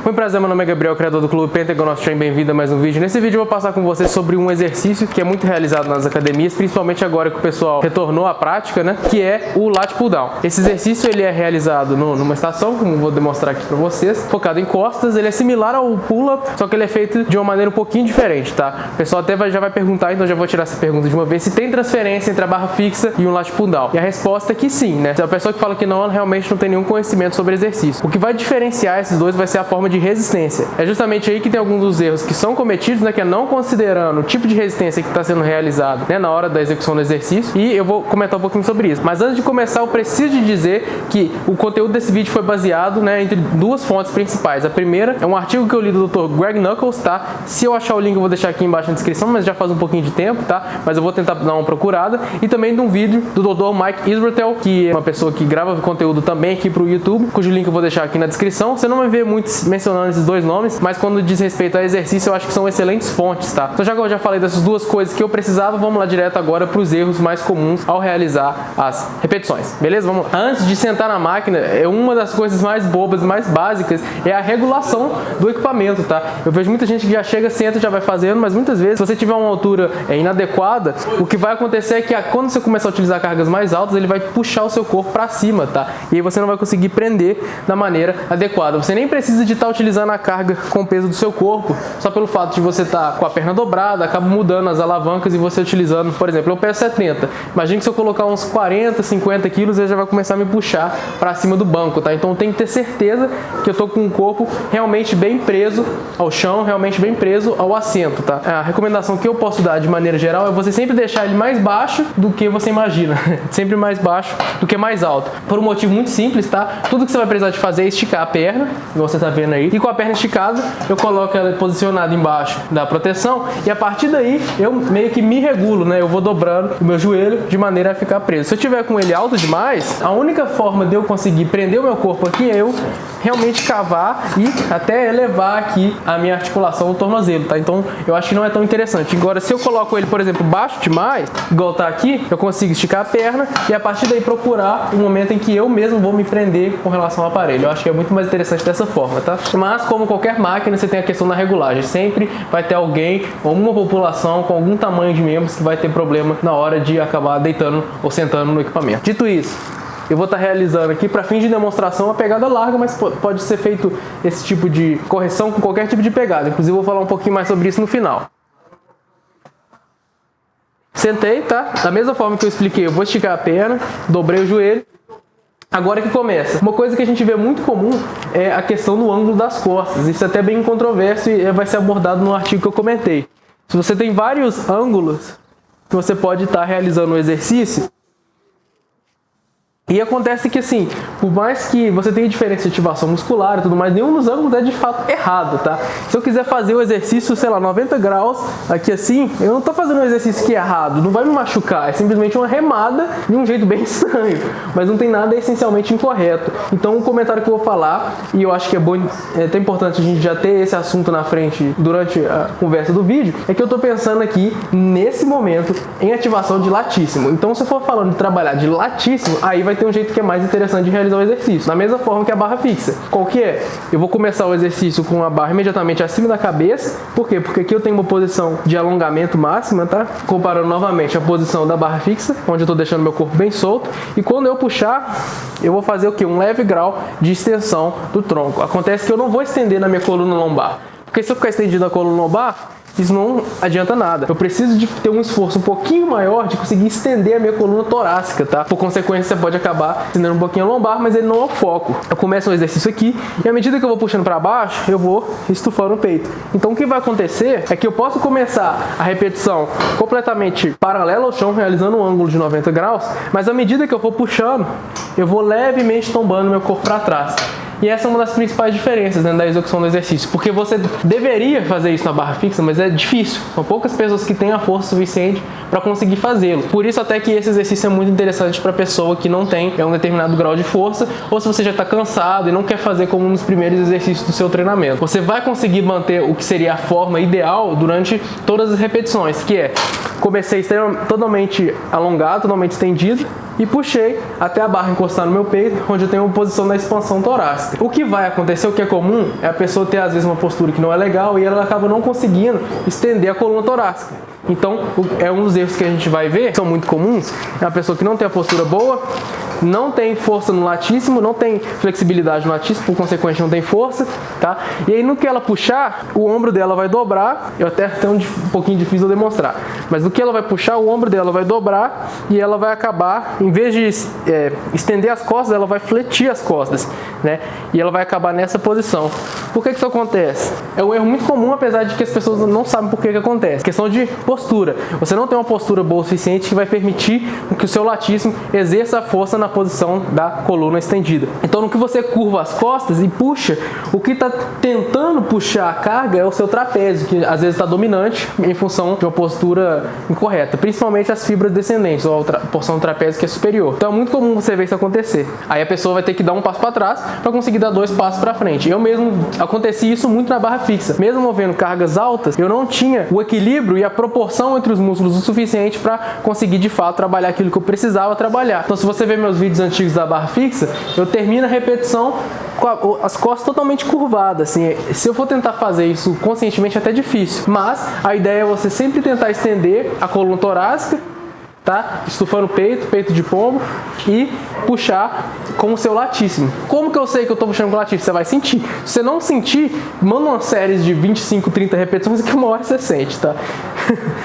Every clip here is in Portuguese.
Muito prazer, meu nome é Gabriel, criador do Clube Pentagon of Training. Bem-vindo a mais um vídeo. Nesse vídeo eu vou passar com vocês sobre um exercício que é muito realizado nas academias, principalmente agora que o pessoal retornou à prática, né? Que é o lat pull down. Esse exercício ele é realizado numa estação, como eu vou demonstrar aqui para vocês, focado em costas. Ele é similar ao pull-up, só que ele é feito de uma maneira um pouquinho diferente, tá? O pessoal até já vai perguntar, então já vou tirar essa pergunta de uma vez, se tem transferência entre a barra fixa e um lat pull down. E a resposta é que sim, né? Se a pessoa que fala que não, ela realmente não tem nenhum conhecimento sobre exercício. O que vai diferenciar esses dois vai ser a forma de resistência. É justamente aí que tem alguns dos erros que são cometidos, né, que é não considerando o tipo de resistência que está sendo realizado, né, na hora da execução do exercício, e eu vou comentar um pouquinho sobre isso. Mas antes de começar, eu preciso de dizer que o conteúdo desse vídeo foi baseado, né, entre duas fontes principais. A primeira é um artigo que eu li do Dr. Greg Nuckols, tá? Se eu achar o link eu vou deixar aqui embaixo na descrição, mas já faz um pouquinho de tempo, tá? Mas eu vou tentar dar uma procurada. E também de um vídeo do Dr. Mike Israetel, que é uma pessoa que grava conteúdo também aqui para o YouTube, cujo link eu vou deixar aqui na descrição. Você não vai ver muitos mencionando esses dois nomes, mas quando diz respeito a exercício, eu acho que são excelentes fontes, tá? Então já que eu já falei dessas duas coisas que eu precisava, vamos lá direto agora para os erros mais comuns ao realizar as repetições, beleza? Vamos lá. Antes de sentar na máquina, uma das coisas mais bobas, mais básicas, é a regulação do equipamento, tá? Eu vejo muita gente que já chega, senta e já vai fazendo, mas muitas vezes, se você tiver uma altura inadequada, o que vai acontecer é que quando você começar a utilizar cargas mais altas, ele vai puxar o seu corpo para cima, tá? E aí você não vai conseguir prender da maneira adequada. Você nem precisa de estar utilizando a carga com o peso do seu corpo, só pelo fato de você estar com a perna dobrada, acaba mudando as alavancas e você utilizando, por exemplo, eu peso 70. Imagina que se eu colocar uns 40, 50 quilos, ele já vai começar a me puxar para cima do banco, tá? Então eu tenho que ter certeza que eu estou com o corpo realmente bem preso ao chão, realmente bem preso ao assento, tá? A recomendação que eu posso dar de maneira geral é você sempre deixar ele mais baixo do que você imagina. Sempre mais baixo do que mais alto. Por um motivo muito simples, tá? Tudo que você vai precisar de fazer é esticar a perna, igual você tá vendo aí. E com a perna esticada, eu coloco ela posicionada embaixo da proteção e a partir daí eu meio que me regulo, né? Eu vou dobrando o meu joelho de maneira a ficar preso. Se eu tiver com ele alto demais, a única forma de eu conseguir prender o meu corpo aqui é eu realmente cavar e até elevar aqui a minha articulação do tornozelo, tá? Então eu acho que não é tão interessante. Agora, se eu coloco ele, por exemplo, baixo demais, igual tá aqui, eu consigo esticar a perna e a partir daí procurar um momento em que eu mesmo vou me prender com relação ao aparelho. Eu acho que é muito mais interessante dessa forma, tá? Mas, como qualquer máquina, você tem a questão da regulagem. Sempre vai ter alguém ou uma população com algum tamanho de membros que vai ter problema na hora de acabar deitando ou sentando no equipamento. Dito isso, eu vou estar realizando aqui para fins de demonstração a pegada larga, mas pode ser feito esse tipo de correção com qualquer tipo de pegada. Inclusive, eu vou falar um pouquinho mais sobre isso no final. Sentei, tá? Da mesma forma que eu expliquei, eu vou esticar a perna, dobrei o joelho. Agora que começa. Uma coisa que a gente vê muito comum é a questão do ângulo das costas. Isso é até bem controverso e vai ser abordado no artigo que eu comentei. Se você tem vários ângulos que você pode estar realizando o exercício, e acontece que assim, por mais que você tenha diferença de ativação muscular e tudo mais, nenhum dos ângulos é de fato errado, tá? Se eu quiser fazer o exercício, sei lá, 90 graus, aqui assim, eu não tô fazendo um exercício que é errado, não vai me machucar, é simplesmente uma remada de um jeito bem estranho, mas não tem nada essencialmente incorreto. Então o comentário que eu vou falar, e eu acho que é até importante a gente já ter esse assunto na frente durante a conversa do vídeo, é que eu tô pensando aqui, nesse momento, em ativação de latíssimo. Então se eu for falando de trabalhar de latíssimo, aí vai ter um jeito que é mais interessante de realizar o exercício. Da mesma forma que a barra fixa. Qual que é? Eu vou começar o exercício com a barra imediatamente acima da cabeça. Por quê? Porque aqui eu tenho uma posição de alongamento máxima, tá? Comparando novamente a posição da barra fixa, onde eu estou deixando meu corpo bem solto. E quando eu puxar, eu vou fazer o quê? Um leve grau de extensão do tronco. Acontece que eu não vou estender na minha coluna lombar. Porque se eu ficar estendido na coluna lombar, isso não adianta nada. Eu preciso de ter um esforço um pouquinho maior de conseguir estender a minha coluna torácica, tá? Por consequência, você pode acabar estendendo um pouquinho a lombar, mas ele não é o foco. Eu começo um exercício aqui e à medida que eu vou puxando para baixo, eu vou estufando o peito. Então o que vai acontecer é que eu posso começar a repetição completamente paralela ao chão, realizando um ângulo de 90 graus, mas à medida que eu for puxando, eu vou levemente tombando meu corpo para trás. E essa é uma das principais diferenças, né, da execução do exercício, porque você deveria fazer isso na barra fixa, mas é difícil. São poucas pessoas que têm a força suficiente para conseguir fazê-lo. Por isso até que esse exercício é muito interessante para a pessoa que não tem um determinado grau de força, ou se você já está cansado e não quer fazer como um dos primeiros exercícios do seu treinamento. Você vai conseguir manter o que seria a forma ideal durante todas as repetições, que é comecei totalmente alongado, totalmente estendido, e puxei até a barra encostar no meu peito, onde eu tenho uma posição da expansão torácica. O que vai acontecer, o que é comum, é a pessoa ter às vezes uma postura que não é legal e ela acaba não conseguindo estender a coluna torácica. Então, é um dos erros que a gente vai ver, que são muito comuns, é a pessoa que não tem a postura boa, não tem força no latíssimo, não tem flexibilidade no latíssimo, por consequência não tem força, tá? E aí no que ela puxar, o ombro dela vai dobrar, eu até um pouquinho difícil de demonstrar, mas no que ela vai puxar, o ombro dela vai dobrar e ela vai acabar, em vez de estender as costas, ela vai fletir as costas, né? E ela vai acabar nessa posição. Por que isso acontece? É um erro muito comum, apesar de que as pessoas não sabem por que acontece. Questão de postura. Você não tem uma postura boa o suficiente que vai permitir que o seu latíssimo exerça a força na posição da coluna estendida. Então, no que você curva as costas e puxa, o que está tentando puxar a carga é o seu trapézio, que às vezes está dominante em função de uma postura incorreta, principalmente as fibras descendentes, ou a porção do trapézio que é superior. Então, é muito comum você ver isso acontecer. Aí a pessoa vai ter que dar um passo para trás para conseguir dar 2 passos para frente. Eu mesmo acontecia isso muito na barra fixa. Mesmo movendo cargas altas, eu não tinha o equilíbrio e a proporção entre os músculos o suficiente para conseguir de fato trabalhar aquilo que eu precisava trabalhar. Então, se você ver meus vídeos antigos da barra fixa, eu termino a repetição com as costas totalmente curvadas. Assim, se eu for tentar fazer isso conscientemente é até difícil, mas a ideia é você sempre tentar estender a coluna torácica, tá? Estufando o peito, peito de pombo, e puxar com o seu latíssimo. Como que eu sei que eu estou puxando com o latíssimo? Você vai sentir. Se você não sentir, manda uma série de 25, 30 repetições que uma hora você sente, tá?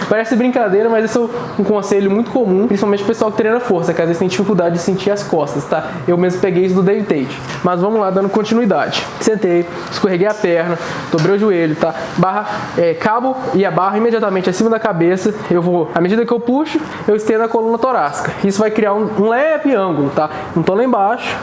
Parece brincadeira, mas esse é um conselho muito comum, principalmente o pessoal que treina força, que às vezes tem dificuldade de sentir as costas, tá? Eu mesmo peguei isso do David Tate. Mas vamos lá, dando continuidade. Sentei, escorreguei a perna, dobrei o joelho, tá? Barra, cabo e a barra imediatamente acima da cabeça. Eu vou, à medida que eu puxo, eu estendo a coluna torácica. Isso vai criar um leve ângulo, tá? Não tô lá embaixo.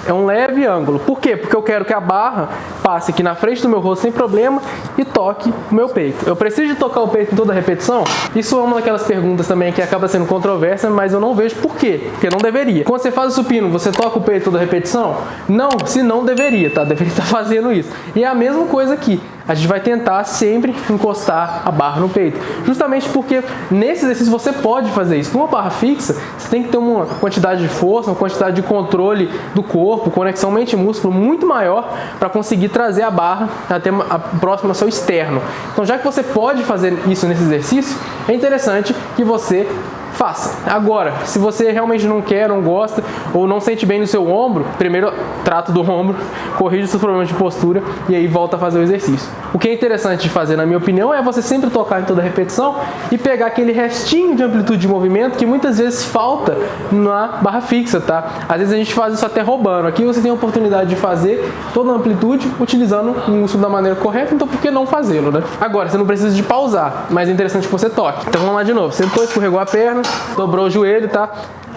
É um leve ângulo. Por quê? Porque eu quero que a barra passe aqui na frente do meu rosto sem problema e toque o meu peito. Eu preciso de tocar o peito em toda a repetição? Isso é uma daquelas perguntas também que acaba sendo controversa, mas eu não vejo por quê. Porque não deveria. Quando você faz o supino, você toca o peito em toda a repetição? Não, se não deveria, tá? Deveria estar fazendo isso. E é a mesma coisa aqui. A gente vai tentar sempre encostar a barra no peito. Justamente porque nesse exercício você pode fazer isso. Numa barra fixa, você tem que ter uma quantidade de força, uma quantidade de controle do corpo, conexão mente-músculo muito maior para conseguir trazer a barra até próximo ao seu externo. Então, já que você pode fazer isso nesse exercício, é interessante que você faça. Agora, se você realmente não quer, não gosta ou não sente bem no seu ombro, primeiro trata do ombro, corrige os seus problemas de postura e aí volta a fazer o exercício. O que é interessante de fazer, na minha opinião, é você sempre tocar em toda a repetição e pegar aquele restinho de amplitude de movimento que muitas vezes falta na barra fixa, tá? Às vezes a gente faz isso até roubando. Aqui você tem a oportunidade de fazer toda a amplitude utilizando o músculo da maneira correta, então por que não fazê-lo, né? Agora, você não precisa de pausar, mas é interessante que você toque. Então vamos lá de novo. Sentou, escorregou a perna, dobrou o joelho, tá?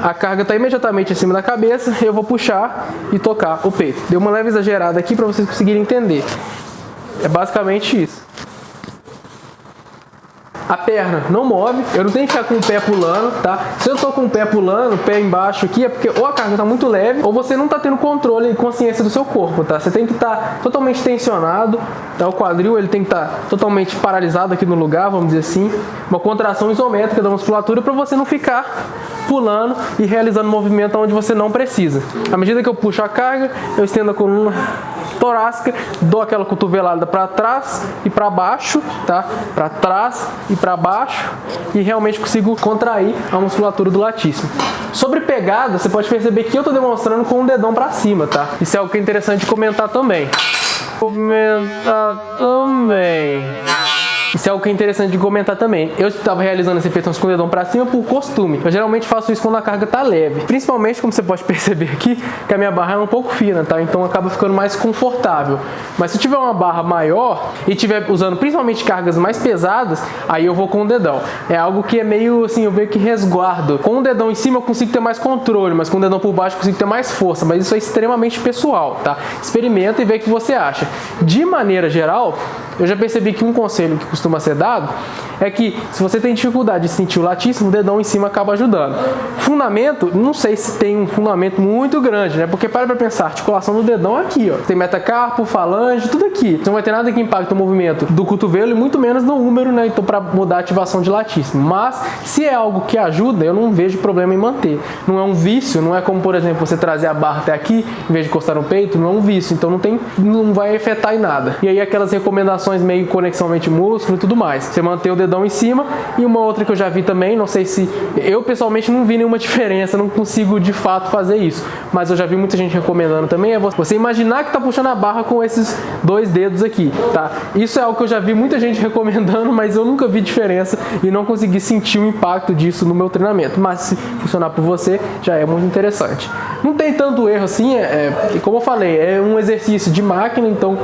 A carga está imediatamente acima da cabeça, eu vou puxar e tocar o peito. Deu uma leve exagerada aqui para vocês conseguirem entender. É basicamente isso. A perna não move, eu não tenho que ficar com o pé pulando, tá? Se eu tô com o pé pulando, o pé embaixo aqui, é porque ou a carga tá muito leve, ou você não tá tendo controle e consciência do seu corpo, tá? Você tem que estar totalmente tensionado, tá? O quadril, ele tem que estar totalmente paralisado aqui no lugar, vamos dizer assim. Uma contração isométrica da musculatura para você não ficar pulando e realizando movimento onde você não precisa. À medida que eu puxo a carga, eu estendo a coluna torácica, dou aquela cotovelada para trás e para baixo, tá? Para trás e para baixo e realmente consigo contrair a musculatura do latíssimo. Sobre pegada, você pode perceber que eu estou demonstrando com o dedão para cima, tá? Isso é algo que é interessante de comentar também. Isso é algo que é interessante de comentar também. Eu estava realizando esse repetições com o dedão para cima por costume. Eu geralmente faço isso quando a carga está leve. Principalmente, como você pode perceber aqui, que a minha barra é um pouco fina, tá? Então acaba ficando mais confortável. Mas se eu tiver uma barra maior e estiver usando principalmente cargas mais pesadas, aí eu vou com o dedão. É algo que é meio assim, eu vejo que resguardo. Com o dedão em cima eu consigo ter mais controle, mas com o dedão por baixo eu consigo ter mais força. Mas isso é extremamente pessoal, tá? Experimenta e vê o que você acha. De maneira geral, eu já percebi que um conselho que costuma costuma ser dado é que se você tem dificuldade de sentir o latíssimo, o dedão em cima acaba ajudando. Fundamento, não sei se tem um fundamento muito grande, né? Porque para pensar, a articulação do dedão é aqui, ó. Tem metacarpo, falange, tudo aqui. Não vai ter nada que impacte o movimento do cotovelo e muito menos no húmero, né? Então, para mudar a ativação de latíssimo. Mas, se é algo que ajuda, eu não vejo problema em manter. Não é um vício, não é como, por exemplo, você trazer a barra até aqui, em vez de encostar no peito, não é um vício. Então, não vai afetar em nada. E aí, aquelas recomendações meio conexão mente-músculo e tudo mais. Você manter o dedão em cima. E uma outra que eu já vi também, não sei se... Eu, pessoalmente, não vi nenhuma diferença, não consigo, de fato, fazer isso. Mas eu já vi muita gente recomendando também, é você imaginar que tá puxando a barra com esses dois dedos aqui, tá? Isso é algo que eu já vi muita gente recomendando, mas eu nunca vi diferença e não consegui sentir o impacto disso no meu treinamento. Mas se funcionar por você, já é muito interessante. Não tem tanto erro assim, como eu falei, é um exercício de máquina, então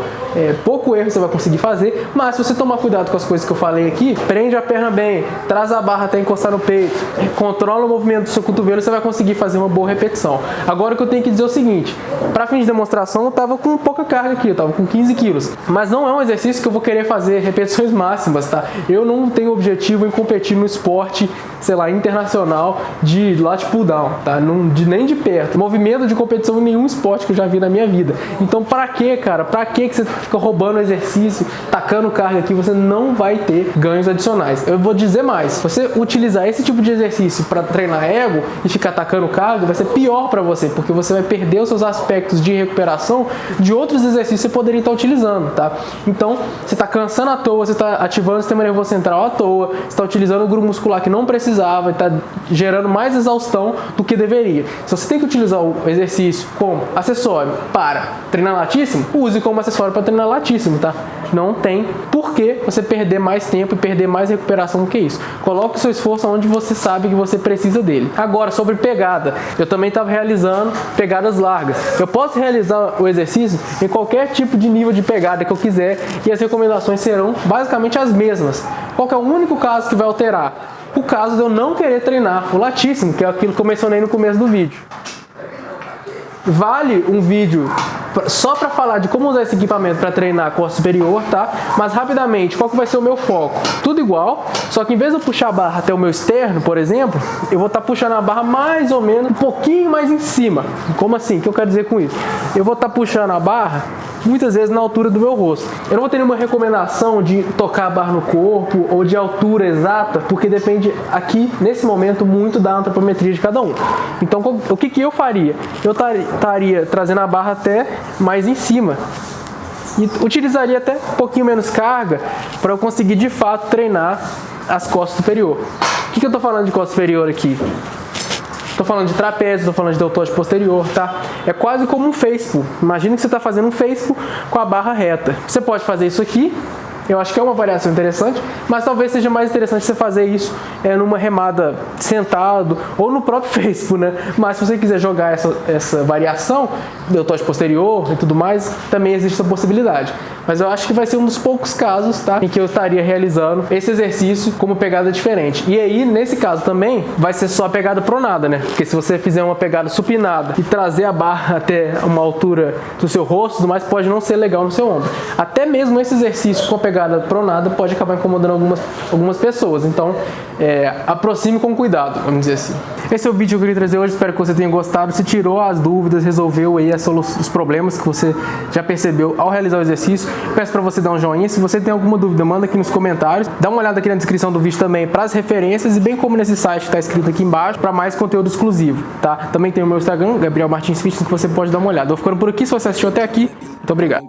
pouco erro você vai conseguir fazer, mas se você tomar cuidado com as coisas que eu falei aqui, prende a perna bem, traz a barra até encostar no peito, controla o movimento do seu cotovelo, você vai conseguir fazer uma boa repetição. Agora o que eu tenho que dizer é o seguinte, para fins de demonstração eu tava com pouca carga aqui, eu tava com 15 quilos, mas não é um exercício que eu vou querer fazer repetições máximas, tá? Eu não tenho objetivo em competir no esporte, sei lá, internacional de lat pull down, tá? Nem de perto. Movimento de competição em nenhum esporte que eu já vi na minha vida. Então, pra quê, cara? Pra que você fica roubando exercício, tacando carga aqui? Você não vai ter ganhos adicionais. Eu vou dizer mais. Se você utilizar esse tipo de exercício para treinar ego e ficar tacando carga, vai ser pior para você, porque você vai perder os seus aspectos de recuperação de outros exercícios que você poderia estar utilizando, tá? Então, você está cansando à toa, você está ativando o sistema nervoso central à toa, você está utilizando o grupo muscular que não precisava, está gerando mais exaustão do que deveria. Se você tem que utilizar o exercício como acessório para treinar latíssimo, use como acessório para treinar latíssimo, tá? Não tem por que você perder mais tempo e perder mais recuperação do que isso. Coloque o seu esforço onde você sabe que você precisa dele. Agora, sobre pegada, eu também estava realizando pegadas largas. Eu posso realizar o exercício em qualquer tipo de nível de pegada que eu quiser e as recomendações serão basicamente as mesmas. Qual que é o único caso que vai alterar? O caso de eu não querer treinar o latíssimo, que é aquilo que eu mencionei no começo do vídeo. Vale um vídeo só para falar de como usar esse equipamento para treinar costa superior, tá? Mas rapidamente, qual que vai ser o meu foco? Tudo igual, só que em vez de eu puxar a barra até o meu externo, por exemplo, eu vou estar puxando a barra mais ou menos um pouquinho mais em cima. Como assim? O que eu quero dizer com isso? Eu vou estar puxando a barra muitas vezes na altura do meu rosto. Eu não vou ter nenhuma recomendação de tocar a barra no corpo ou de altura exata, porque depende aqui, nesse momento, muito da antropometria de cada um. Então, o que eu faria? Eu estaria trazendo a barra até mais em cima e utilizaria até um pouquinho menos carga para eu conseguir de fato treinar as costas superior. O que eu estou falando de costa superior aqui? Estou falando de trapézio, estou falando de deltoide posterior, tá? É quase como um face pull. Imagina que você está fazendo um face pull com a barra reta. Você pode fazer isso aqui. Eu acho que é uma variação interessante, mas talvez seja mais interessante você fazer isso numa remada sentado ou no próprio face pull, né? Mas se você quiser jogar essa variação, deltoide posterior e tudo mais, também existe essa possibilidade. Mas eu acho que vai ser um dos poucos casos, tá, em que eu estaria realizando esse exercício como pegada diferente. E aí, nesse caso também, vai ser só a pegada pronada, né? Porque se você fizer uma pegada supinada e trazer a barra até uma altura do seu rosto, tudo mais, pode não ser legal no seu ombro. Até mesmo esse exercício com a pegada pronada pode acabar incomodando algumas pessoas. Então, aproxime com cuidado, vamos dizer assim. Esse é o vídeo que eu queria trazer hoje, espero que você tenha gostado. Se tirou as dúvidas, resolveu aí os problemas que você já percebeu ao realizar o exercício, peço para você dar um joinha. Se você tem alguma dúvida, manda aqui nos comentários. Dá uma olhada aqui na descrição do vídeo também para as referências e bem como nesse site que está escrito aqui embaixo para mais conteúdo exclusivo, tá? Também tem o meu Instagram, Gabriel Martins Fitness, que você pode dar uma olhada. Vou ficando por aqui, se você assistiu até aqui, muito obrigado.